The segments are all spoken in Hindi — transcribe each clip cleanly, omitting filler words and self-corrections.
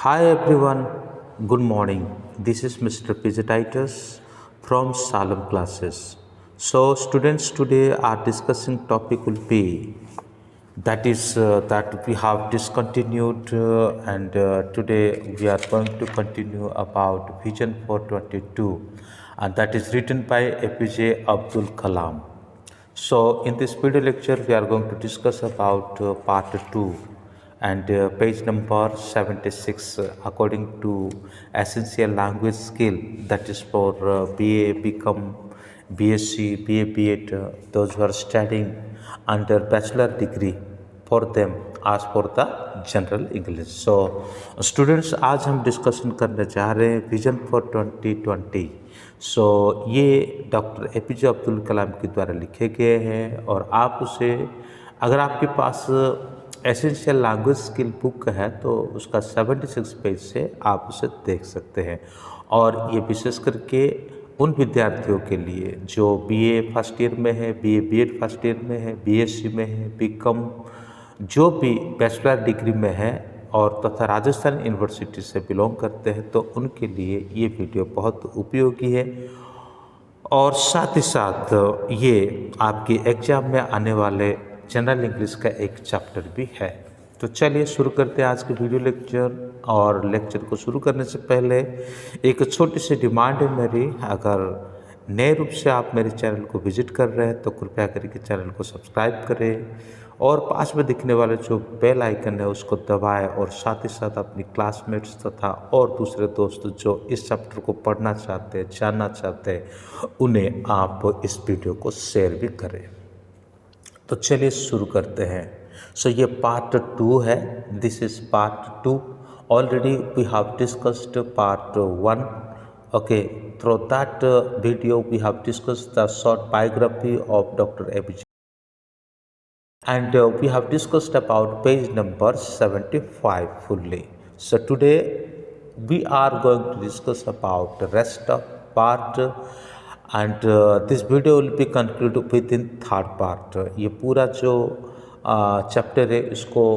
Hi everyone, good morning. This is Mr. Pizatitis from Salem classes. So students today are discussing topic will be that we have discontinued and today we are going to continue about Vision for 22 and that is written by APJ Abdul Kalam. So in this video lecture, we are going to discuss about part 2 and page number 76 according to essential language skill that is for BA, become BSc, BA, B.Ed, those who are studying under bachelor degree for them as for the general English so students आज हम डिस्कशन करने जा रहे हैं विजन फॉर 2020 सो ये डॉक्टर एपीजे अब्दुल कलाम के द्वारा लिखे गए हैं और आप उसे अगर आपके पास एसेंशियल लैंग्वेज स्किल बुक है तो उसका 76 पेज से आप उसे देख सकते हैं और ये विशेष करके उन विद्यार्थियों के लिए जो बीए फर्स्ट ईयर में है, बीए बीएड फर्स्ट ईयर में है, बीएससी में है, बीकॉम जो भी बैचलर डिग्री में है और तथा राजस्थान यूनिवर्सिटी से बिलोंग करते हैं तो उनके लिए ये वीडियो बहुत उपयोगी है और साथ ही साथ ये आपके एग्जाम में आने वाले जनरल इंग्लिश का एक चैप्टर भी है। तो चलिए शुरू करते हैं आज के वीडियो लेक्चर और लेक्चर को शुरू करने से पहले एक छोटी सी डिमांड है मेरी, अगर नए रूप से आप मेरे चैनल को विजिट कर रहे हैं तो कृपया करके चैनल को सब्सक्राइब करें और पास में दिखने वाले जो बेल आइकन है उसको दबाएं और साथ ही साथ अपनी क्लासमेट्स तथा और दूसरे दोस्त जो इस चैप्टर को पढ़ना चाहते हैं, जानना चाहते हैं, उन्हें आप इस वीडियो को शेयर भी करें। तो चलिए शुरू करते हैं। सो ये पार्ट 2 है, this is part 2। Already we have discussed part 1। Okay, through that video we have discussed the short biography of doctor APJ and we have discussed about page number 75 fully. So today we are going to discuss about the rest of part and this video will be concluded within third part. ये पूरा जो चैप्टर है इसको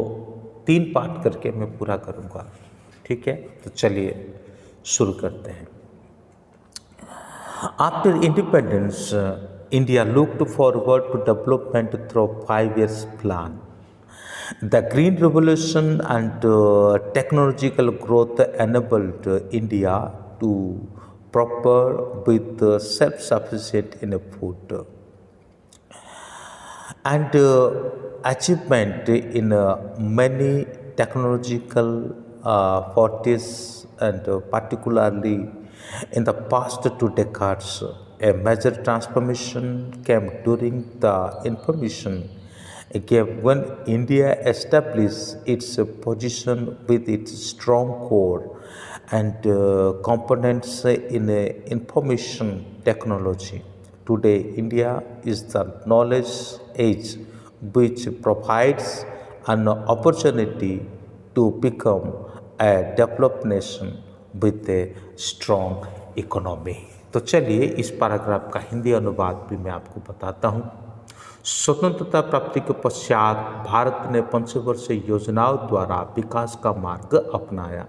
3 पार्ट करके मैं पूरा करूँगा, ठीक है। तो चलिए शुरू करते हैं। After independence, India looked forward to development through 5 years plan. The Green Revolution and technological growth enabled India to prosper with self-sufficient in food and achievement in many technological forties and particularly in the past 2 decades. A major transformation came during the information age when India established its position with its strong core and components in information technology. Today, India is the knowledge age which provides an opportunity to become a developed nation with a strong economy. तो चलिए इस पैराग्राफ का हिंदी अनुवाद भी मैं आपको बताता हूँ। स्वतंत्रता प्राप्ति के पश्चात भारत ने पंचवर्षीय योजनाओं द्वारा विकास का मार्ग अपनाया।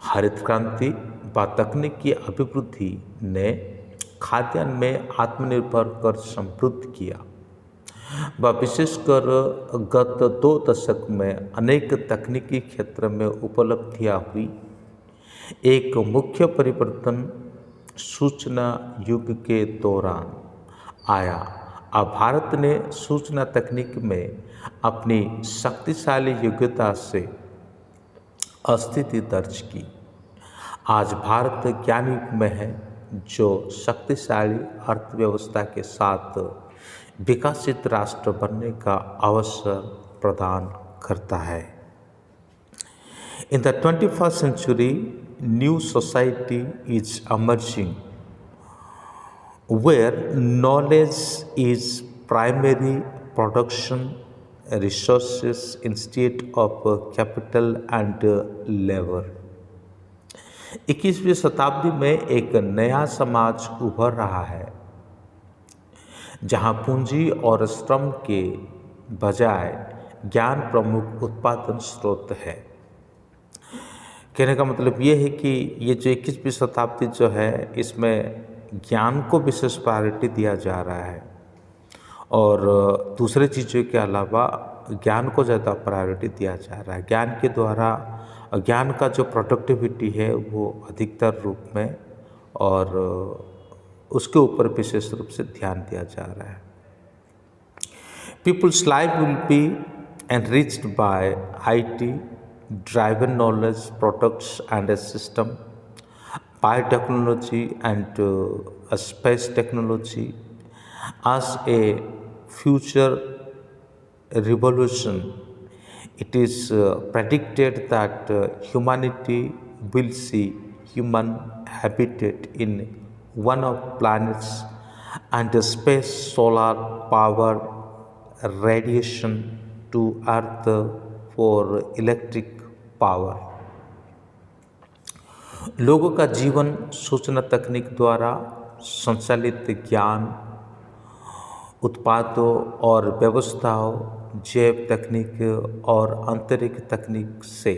हरित क्रांति व तकनीकी अभिवृद्धि ने खाद्यान्न में आत्मनिर्भर कर समृद्ध किया व विशेषकर गत 2 दशक में अनेक तकनीकी क्षेत्र में उपलब्धियां हुई। एक मुख्य परिवर्तन सूचना युग के दौरान आया। अब भारत ने सूचना तकनीक में अपनी शक्तिशाली योग्यता से स्थिति दर्ज की। आज भारत ज्ञान युग में है जो शक्तिशाली अर्थव्यवस्था के साथ विकसित राष्ट्र बनने का अवसर प्रदान करता है। In the 21st century, new society is emerging where knowledge is primary production resources instead of capital and labor. 21वीं शताब्दी में एक नया समाज उभर रहा है जहां पूंजी और श्रम के बजाय ज्ञान प्रमुख उत्पादन स्रोत है। कहने का मतलब ये है कि ये जो 21वीं शताब्दी जो है इसमें ज्ञान को विशेष प्रायोरिटी दिया जा रहा है और दूसरे चीज़ों के अलावा ज्ञान को ज़्यादा प्रायोरिटी दिया जा रहा है। ज्ञान के द्वारा ज्ञान का जो प्रोडक्टिविटी है वो अधिकतर रूप में और उसके ऊपर विशेष रूप से ध्यान दिया जा रहा है। People's life will be enriched by IT, driven knowledge, products and a system, biotechnology and space technology as a future revolution. It is predicted that humanity will see human habitat in one of planets and the space solar power radiation to earth for electric power. लोगों का जीवन सूचना तकनीक द्वारा संचालित ज्ञान उत्पादों और व्यवस्थाओं, जैव तकनीक और अंतरिक्ष तकनीक से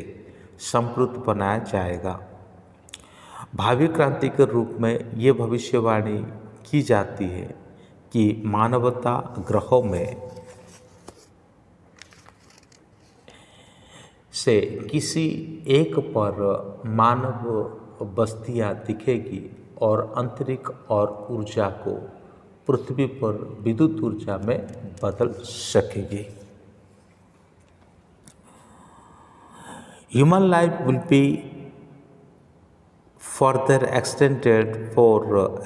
समृद्ध बनाया जाएगा। भावी क्रांति के रूप में ये भविष्यवाणी की जाती है कि मानवता ग्रहों में से किसी एक पर मानव बस्तियां दिखेगी और अंतरिक्ष और ऊर्जा को पृथ्वी पर विद्युत ऊर्जा में बदल सकेगी। Human life will be further extended for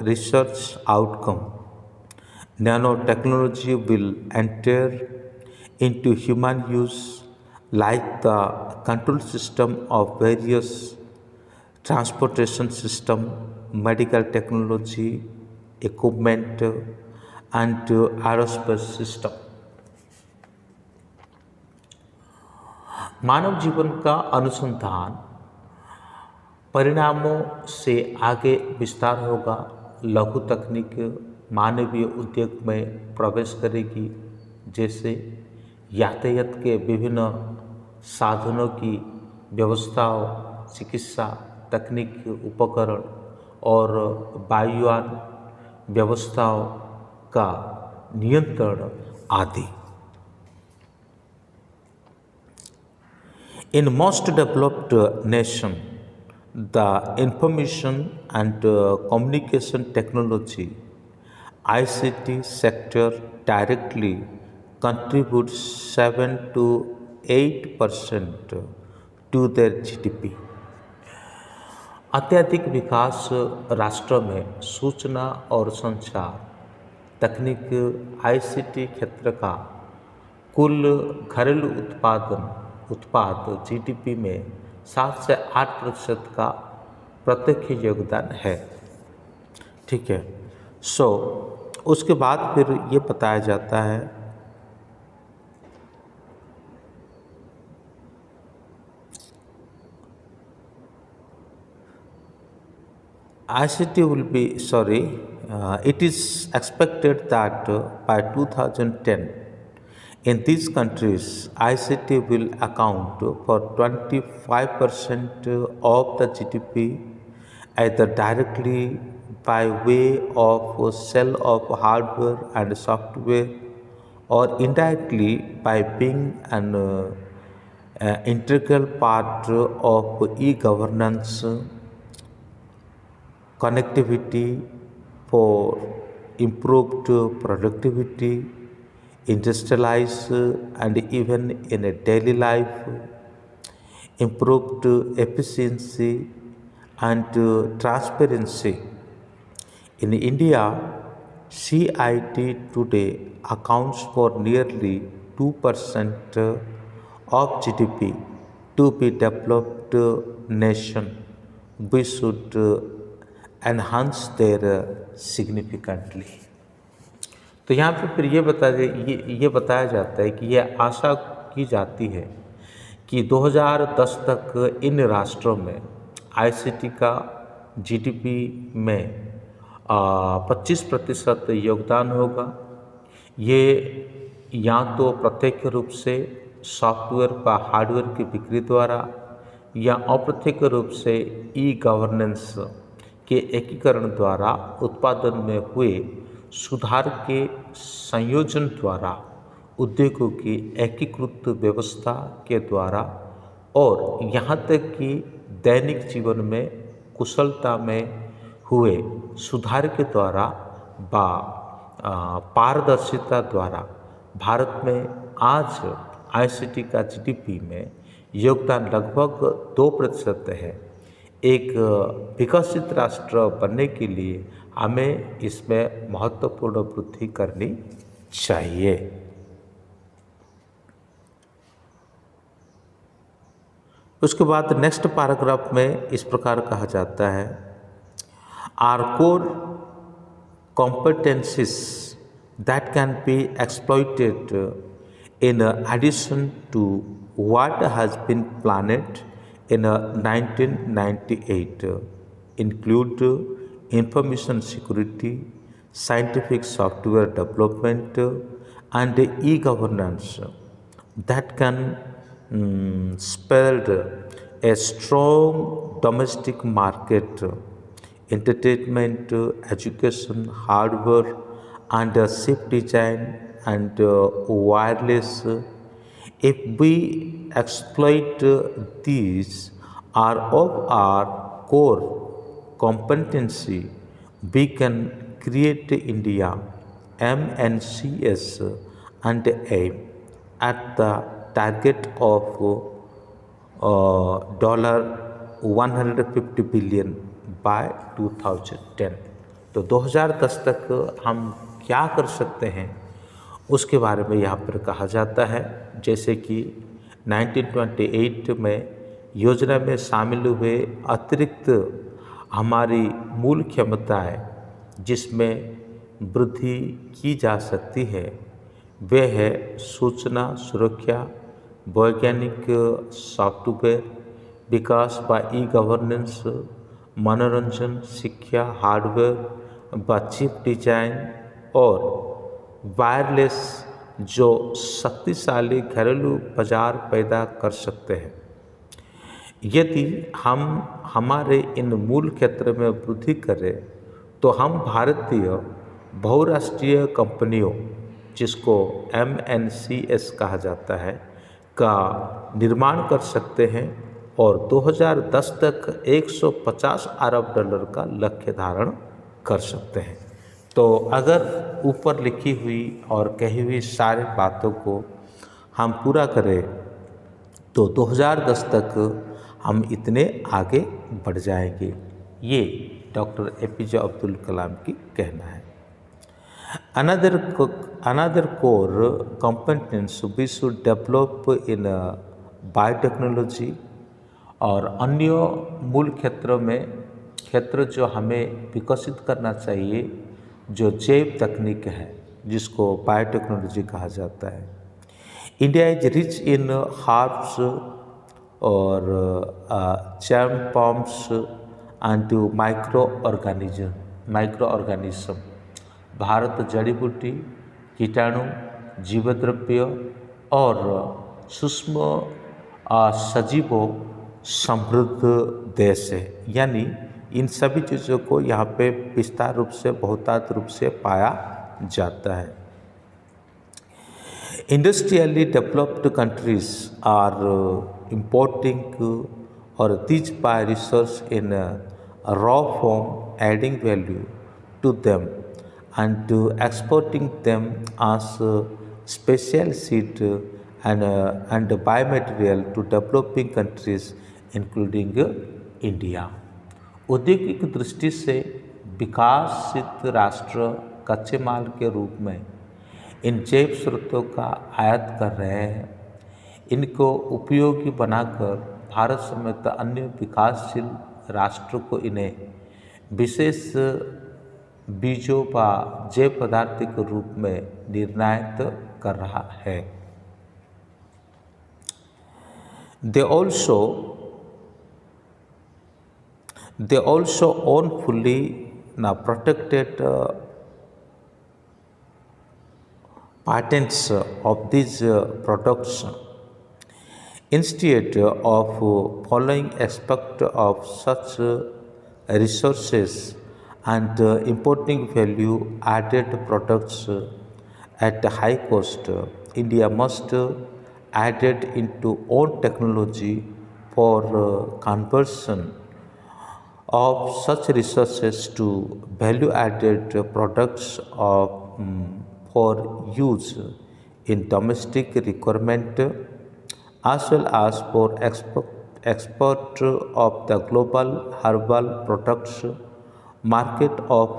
research outcome. Nanotechnology will enter into human use like the control system of various transportation system, medical technology, equipment and aerospace system. मानव जीवन का अनुसंधान परिणामों से आगे विस्तार होगा। लघु तकनीक मानवीय उद्योग में प्रवेश करेगी, जैसे यातायात के विभिन्न साधनों की व्यवस्थाओं, चिकित्सा तकनीक उपकरण और वायुयान व्यवस्थाओं का नियंत्रण आदि। In most developed nation, the information and communication technology ICT sector directly contributes 7 to 8% to their GDP. अत्यधिक विकास राष्ट्र में सूचना और संचार तकनीक ICT क्षेत्र का कुल घरेलू उत्पाद GDP में 7 से 8% का प्रत्यक्ष योगदान है। ठीक है। उसके बाद फिर ये बताया जाता है it is expected that by 2010 in these countries, ICT will account for 25% of the GDP, either directly by way of sale of hardware and software, or indirectly by being an integral part of e-governance, connectivity for improved productivity, industrialized and even in a daily life, improved efficiency and transparency. In India, CIT today accounts for nearly 2% of GDP. To be developed nation, we should enhance their significantly. तो यहाँ पे फिर ये बताया जाता है कि यह आशा की जाती है कि 2010 तक इन राष्ट्रों में ICT का GDP में 25% योगदान होगा। ये या तो प्रत्यक्ष रूप से सॉफ्टवेयर व हार्डवेयर की बिक्री द्वारा या अप्रत्यक्ष रूप से ई गवर्नेंस के एकीकरण द्वारा उत्पादन में हुए सुधार के संयोजन द्वारा उद्योगों की एकीकृत व्यवस्था के द्वारा और यहाँ तक कि दैनिक जीवन में कुशलता में हुए सुधार के द्वारा पारदर्शिता द्वारा भारत में आज आईसीटी का जीडीपी में योगदान लगभग 2% है। एक विकसित राष्ट्र बनने के लिए हमें इसमें महत्वपूर्ण वृद्धि करनी चाहिए। उसके बाद नेक्स्ट पैराग्राफ में इस प्रकार कहा जाता है, are core competencies that can be exploited in addition to what has been planned in 1998 include information security, scientific software development, and e-governance that can spell a strong domestic market, entertainment, education, hardware, and chip design and wireless. If we exploit these are of our core competency, we can create India MNCS and aim at the target of $150 billion by 2010। तो 2010 तक हम क्या कर सकते हैं उसके बारे में यहाँ पर कहा जाता है। जैसे कि 1928 में योजना में शामिल हुए अतिरिक्त हमारी मूल क्षमताएं जिसमें वृद्धि की जा सकती है वे है सूचना सुरक्षा, वैज्ञानिक सॉफ्टवेयर विकास व ई गवर्नेंस, मनोरंजन, शिक्षा, हार्डवेयर व चिप डिजाइन और वायरलेस जो शक्तिशाली घरेलू बाजार पैदा कर सकते हैं। यदि हम हमारे इन मूल क्षेत्र में वृद्धि करें तो हम भारतीय बहुराष्ट्रीय कंपनियों जिसको MNCS कहा जाता है का निर्माण कर सकते हैं और 2010 तक 150 अरब डॉलर का लक्ष्य धारण कर सकते हैं। तो अगर ऊपर लिखी हुई और कही हुई सारी बातों को हम पूरा करें तो 2010 तक हम इतने आगे बढ़ जाएंगे। ये डॉक्टर APJ अब्दुल कलाम की कहना है। Another core competence we should develop in biotechnology और अन्य मूल क्षेत्र जो हमें विकसित करना चाहिए जो जैव तकनीक है जिसको बायोटेक्नोलॉजी कहा जाता है। India is rich in herbs और germ forms and microorganism. Bharat जड़ी बूटी, कीटाणु, जीवद्रव्य और सूक्ष्म सजीवों समृद्ध देश है। यानी इन सभी चीज़ों को यहाँ पे विस्तार रूप से बहुतायत रूप से पाया जाता है। Industrially developed countries are importing और these by research in raw form adding value to them and exporting them as special seed and biomaterial to developing countries including India। औद्योगिक दृष्टि से विकासित राष्ट्र कच्चे माल के रूप में इन जैव स्रोतों का आयात कर रहे हैं। इनको उपयोगी बनाकर भारत समेत अन्य विकासशील राष्ट्रों को इन्हें विशेष बीजों व जैव पदार्थ के रूप में निर्णायित कर रहा है। They also own fully now protected patents of these products Instead of following aspect of such resources and importing value added products at a high cost, India must add it into own technology for conversion of such resources to value added products for use in domestic requirement as well as for export of the global herbal products market of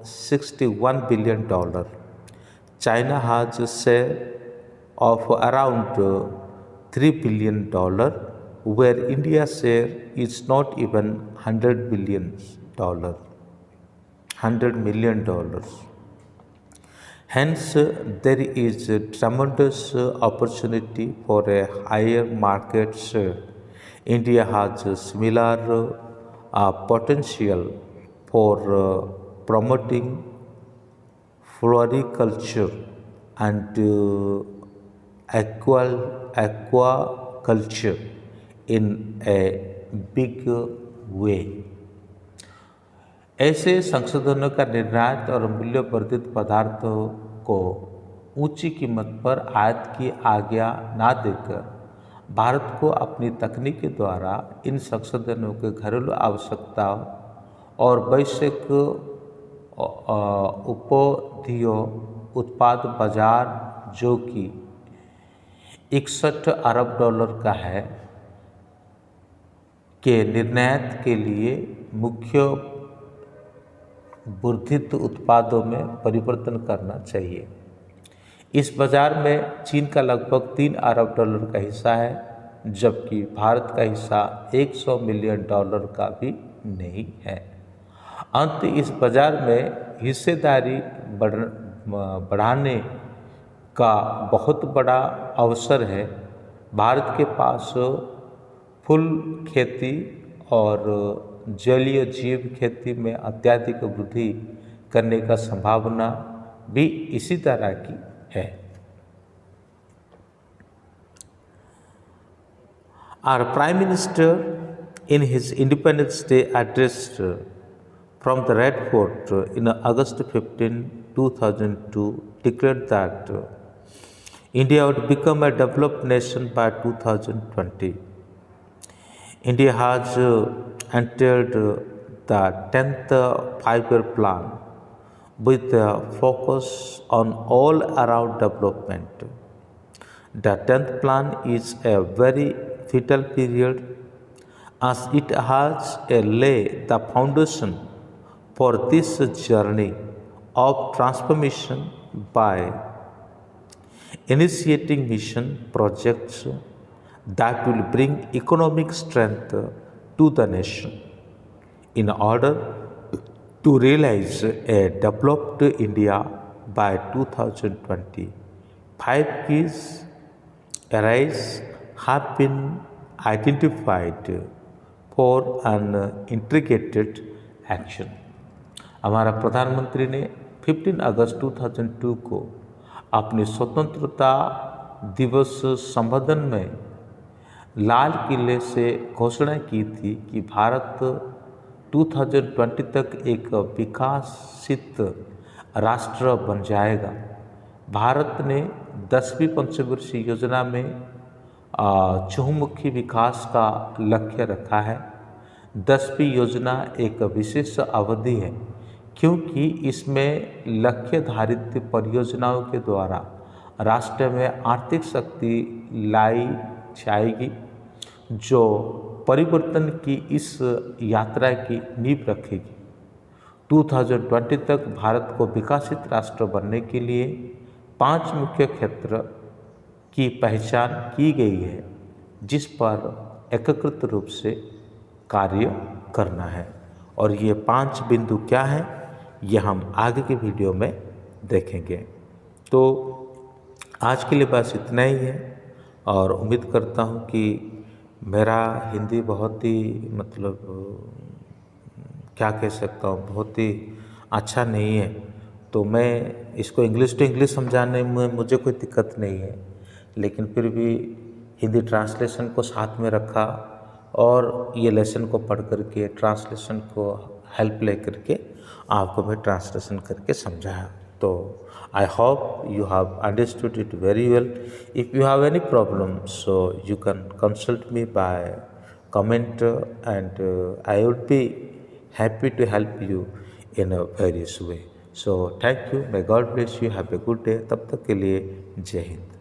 $61 billion. China has a share of around $3 billion, where India's share is not even $100 million. Hence, there is a tremendous opportunity for a higher market share. India has a similar potential for promoting floriculture and aquaculture in a big way. ऐसे संशोधनों का निर्णायक और मूल्य वर्धित पदार्थों को ऊंची कीमत पर आयात की आज्ञा ना देकर भारत को अपनी तकनीक के द्वारा इन संशोधनों के घरेलू आवश्यकताओं और वैश्विक उपोध्यों उत्पाद बाजार जो कि $61 अरब का है के निर्यात के लिए मुख्य वर्धित उत्पादों में परिवर्तन करना चाहिए। इस बाजार में चीन का लगभग $3 अरब का हिस्सा है, जबकि भारत का हिस्सा $100 मिलियन का भी नहीं है। अंत इस बाजार में हिस्सेदारी बढ़ाने का बहुत बड़ा अवसर है। भारत के पास फूल खेती और जलीय जीव खेती में अत्यधिक वृद्धि करने का संभावना भी इसी तरह की है। Our Prime Minister in his Independence Day address from the Red Fort in August 15, 2002 declared that India would become a developed nation by 2020. India has entered the 10th five-year plan with a focus on all-around development. The 10th plan is a very vital period as it has laid the foundation for this journey of transformation by initiating mission projects that will bring economic strength to the nation. In order to realize a developed India by 2020, five keys areas have been identified for an integrated action. हमारा प्रधानमंत्री ने 15 अगस्त 2002 को अपने स्वतंत्रता दिवस संबोधन में लाल किले से घोषणा की थी कि भारत 2020 तक एक विकसित राष्ट्र बन जाएगा। भारत ने 10वीं पंचवर्षीय योजना में चहुमुखी विकास का लक्ष्य रखा है। 10वीं योजना एक विशेष अवधि है क्योंकि इसमें लक्ष्यधारित परियोजनाओं के द्वारा राष्ट्र में आर्थिक शक्ति लाई जाएगी जो परिवर्तन की इस यात्रा की नींव रखेगी। 2020 तक भारत को विकसित राष्ट्र बनने के लिए 5 मुख्य क्षेत्र की पहचान की गई है जिस पर एकीकृत रूप से कार्य करना है। और ये 5 बिंदु क्या हैं ये हम आगे के वीडियो में देखेंगे। तो आज के लिए बस इतना ही है और उम्मीद करता हूँ कि मेरा हिंदी बहुत ही क्या कह सकता हूँ बहुत ही अच्छा नहीं है, तो मैं इसको इंग्लिश टू इंग्लिश समझाने में मुझे कोई दिक्कत नहीं है, लेकिन फिर भी हिंदी ट्रांसलेशन को साथ में रखा और ये लेसन को पढ़ करके ट्रांसलेशन को हेल्प ले करके आपको मैं ट्रांसलेशन करके समझाया। तो I hope you have understood it very well. If you have any problem, so you can consult me by comment, and I would be happy to help you in a various way. So thank you. May God bless you. Have a good day. तब तक के लिए जय हिंद।